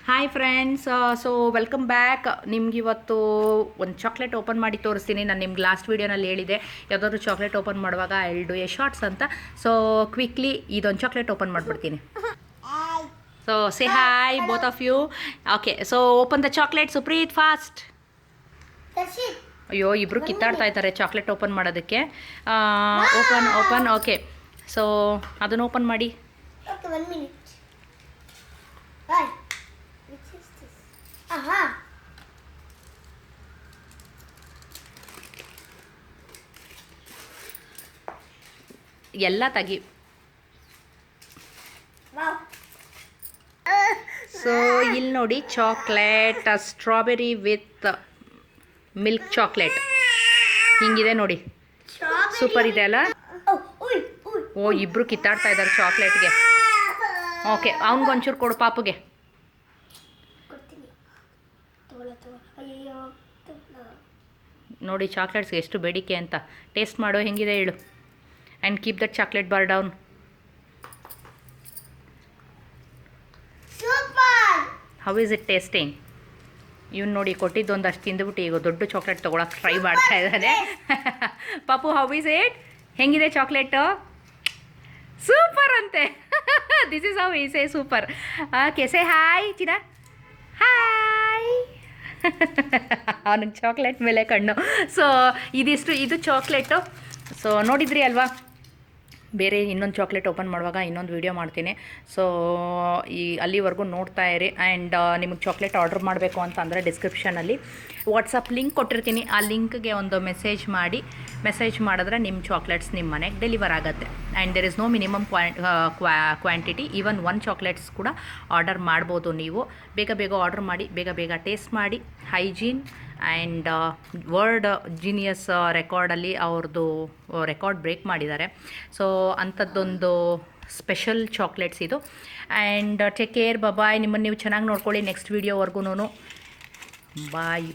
Hi friends, so welcome back. ನಿಮ್ಗೆ ಇವತ್ತು ಒಂದು ಚಾಕ್ಲೇಟ್ ಓಪನ್ ಮಾಡಿ ತೋರಿಸ್ತೀನಿ. ನಾನು ನಿಮ್ಗೆ ಲಾಸ್ಟ್ ವೀಡಿಯೋನಲ್ಲಿ ಹೇಳಿದೆ ಯಾವುದಾದ್ರು ಚಾಕ್ಲೇಟ್ ಓಪನ್ ಮಾಡುವಾಗ I will do a shorts ಅಂತ. ಸೊ ಕ್ವಿಕ್ಲಿ ಇದೊಂದು ಚಾಕ್ಲೇಟ್ ಓಪನ್ ಮಾಡಿಬಿಡ್ತೀನಿ. So say hi both of you. Okay, so open the chocolate Supreeth fast. ಅಯ್ಯೋ, ಇಬ್ಬರು ಕಿತ್ತಾಡ್ತಾ ಇದ್ದಾರೆ ಚಾಕ್ಲೇಟ್ ಓಪನ್ ಮಾಡೋದಕ್ಕೆ. ಓಪನ್. ಓಕೆ, ಸೊ ಅದನ್ನು ಓಪನ್ ಮಾಡಿ. ಎಲ್ಲ ತೆಗಿ. ಸೊ ಇಲ್ಲಿ ನೋಡಿ, chocolate strawberry with milk chocolate ಹಿಂಗಿದೆ ನೋಡಿ. ಸೂಪರ್ ಇದೆ ಅಲ್ಲ? ಓ, ಇಬ್ರು ಕಿತ್ತಾಡ್ತಾ ಇದ್ದಾರೆ ಚಾಕ್ಲೇಟ್ಗೆ. ಓಕೆ, ಅವನಿಗೊಂಚೂರು ಕೊಡು ಪಾಪುಗೆ. ನೋಡಿ ಚಾಕ್ಲೇಟ್ಸ್ಗೆ ಎಷ್ಟು ಬೇಡಿಕೆ ಅಂತ. ಟೇಸ್ಟ್ ಮಾಡೋ ಹೆಂಗಿದೆ ಹೇಳು. And keep that chocolate bar down. How is it tasting? ಇವ್ನು ನೋಡಿ ಕೊಟ್ಟಿದ್ದು ಒಂದಷ್ಟು ತಿಂದುಬಿಟ್ಟು ಈಗ ದೊಡ್ಡ ಚಾಕ್ಲೇಟ್ ತೊಗೊಳಕ್ಕೆ ಟ್ರೈ ಮಾಡ್ತಾ ಇದ್ದಾನೆ. ಪಾಪು, ಹೌ ಈಸ್ ಇಟ್? ಹೆಂಗಿದೆ ಚಾಕ್ಲೇಟು? ಸೂಪರ್ ಅಂತೆ. ದಿಸ್ ಈಸ್ ಹೌ ಈ ಸೇ ಸೂಪರ್. ಓಕೆ, ಸೇ ಹಾಯ್ ಚಿನ್ನ. ಹಾಯ್. ಅವನಿಗೆ ಚಾಕ್ಲೇಟ್ ಮೇಲೆ ಕಣ್ಣು. ಸೊ ಇದು ಚಾಕ್ಲೇಟು. ಸೊ ನೋಡಿದ್ರಿ ಅಲ್ವಾ? ಬೇರೆ ಇನ್ನೊಂದು ಚಾಕ್ಲೇಟ್ ಓಪನ್ ಮಾಡುವಾಗ ಇನ್ನೊಂದು ವೀಡಿಯೋ ಮಾಡ್ತೀನಿ. ಸೊ ಅಲ್ಲಿವರೆಗೂ ನೋಡ್ತಾ ಇರಿ. ಆ್ಯಂಡ್ ನಿಮಗೆ ಚಾಕ್ಲೇಟ್ ಆರ್ಡ್ರ್ ಮಾಡಬೇಕು ಅಂತಂದರೆ ಡಿಸ್ಕ್ರಿಪ್ಷನಲ್ಲಿ ವಾಟ್ಸಪ್ ಲಿಂಕ್ ಕೊಟ್ಟಿರ್ತೀನಿ. ಆ ಲಿಂಕ್ಗೆ ಒಂದು ಮೆಸೇಜ್ ಮಾಡಿದ್ರೆ ನಿಮ್ಮ ಚಾಕ್ಲೇಟ್ಸ್ ನಿಮ್ಮ ಮನೆಗೆ ಡೆಲಿವರ್ ಆಗುತ್ತೆ. And there is no minimum quantity. Even 1 chocolates ಕೂಡ ಆರ್ಡರ್ ಮಾಡ್ಬೋದು ನೀವು. ಬೇಗ ಆರ್ಡರ್ ಮಾಡಿ, ಬೇಗ ಟೇಸ್ಟ್ ಮಾಡಿ. ಹೈಜೀನ್ ಆ್ಯಂಡ್ ವರ್ಲ್ಡ್ ಜೀನಿಯಸ್ ರೆಕಾರ್ಡಲ್ಲಿ ಅವ್ರದ್ದು ರೆಕಾರ್ಡ್ ಬ್ರೇಕ್ ಮಾಡಿದ್ದಾರೆ. ಸೊ ಅಂಥದ್ದೊಂದು ಸ್ಪೆಷಲ್ ಚಾಕ್ಲೇಟ್ಸ್ ಇದು. And take care, bye. ನಿಮ್ಮನ್ನು ನೀವು ಚೆನ್ನಾಗಿ ನೋಡ್ಕೊಳ್ಳಿ. ನೆಕ್ಸ್ಟ್ ವೀಡಿಯೋವರೆಗೂ ಬಾಯ್.